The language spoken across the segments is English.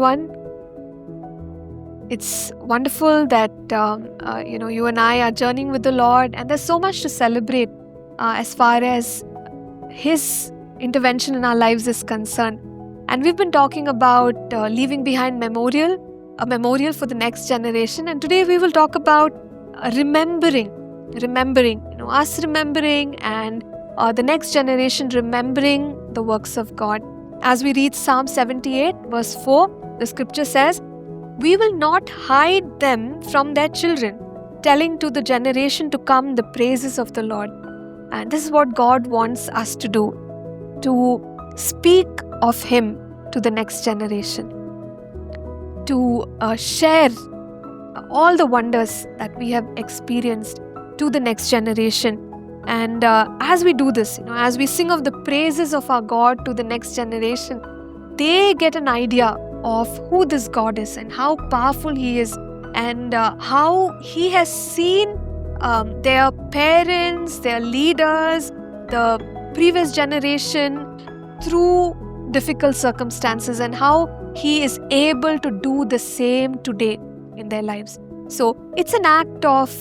everyone. It's wonderful that you and I are journeying with the Lord, and there's so much to celebrate as far as His intervention in our lives is concerned. And we've been talking about leaving behind a memorial for the next generation. And today we will talk about remembering, us remembering, and the next generation remembering the works of God. As we read Psalm 78, verse 4, the scripture says, "We will not hide them from their children, telling to the generation to come the praises of the Lord." And this is what God wants us to do, to speak of Him to the next generation, to share all the wonders that we have experienced to the next generation. And as we do this, as we sing of the praises of our God to the next generation, they get an idea of who this God is and how powerful He is, and how He has seen their parents, their leaders, the previous generation through difficult circumstances, and how He is able to do the same today in their lives. So it's an act of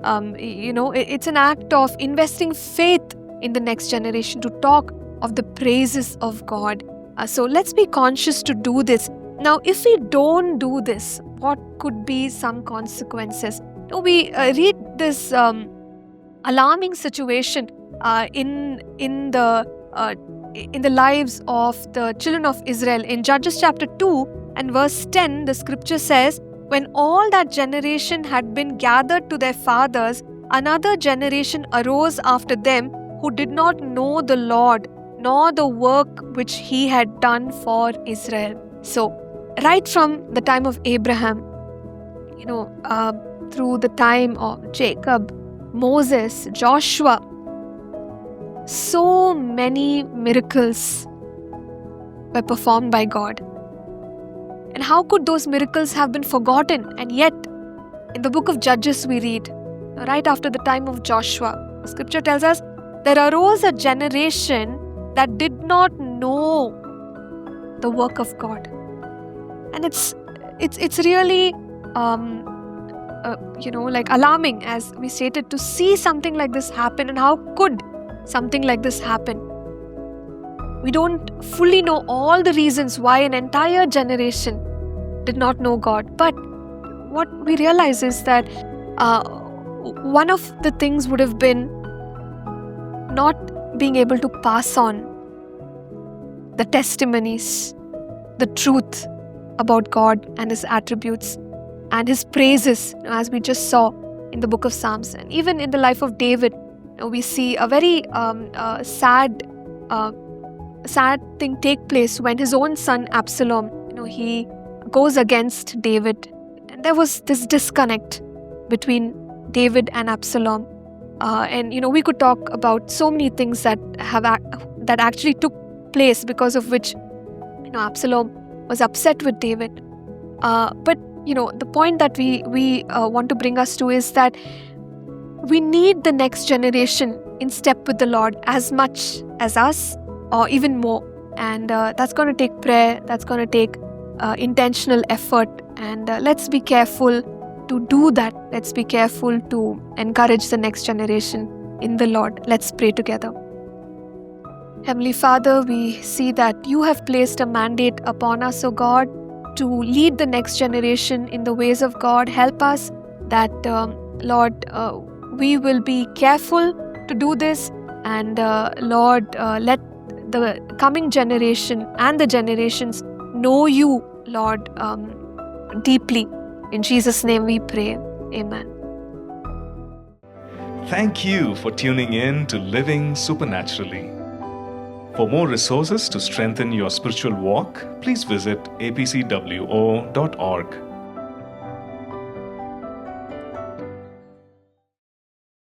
it's an act of investing faith in the next generation to talk of the praises of God. So let's be conscious to do this. Now, if we don't do this, what could be some consequences? We read this alarming situation in the lives of the children of Israel. In Judges chapter 2 and verse 10, the scripture says, "When all that generation had been gathered to their fathers, another generation arose after them who did not know the Lord, nor the work which He had done for Israel." So, right from the time of Abraham, through the time of Jacob, Moses, Joshua, so many miracles were performed by God. And how could those miracles have been forgotten? And yet, in the book of Judges we read, right after the time of Joshua, the scripture tells us, "There arose a generation that did not know the work of God." And it's really alarming, as we stated, to see something like this happen. And how could something like this happen? We don't fully know all the reasons why an entire generation did not know God. But what we realize is that one of the things would have been not being able to pass on the testimonies, the truth about God and His attributes and His praises, as we just saw in the book of Psalms. And even in the life of David, we see a very sad thing take place when his own son Absalom, he goes against David. And there was this disconnect between David and Absalom. And we could talk about so many things that actually took place, because of which Absalom was upset with David. But the point that we want to bring us to is that we need the next generation in step with the Lord as much as us, or even more. And that's going to take prayer, that's going to take intentional effort. And let's be careful to do that. Let's be careful to encourage the next generation in the Lord. Let's pray together. Heavenly Father, we see that You have placed a mandate upon us, O God, to lead the next generation in the ways of God. Help us that, Lord, we will be careful to do this. And Lord, let the coming generation and the generations know You, Lord, deeply. In Jesus' name we pray. Amen. Thank you for tuning in to Living Supernaturally. For more resources to strengthen your spiritual walk, please visit apcwo.org.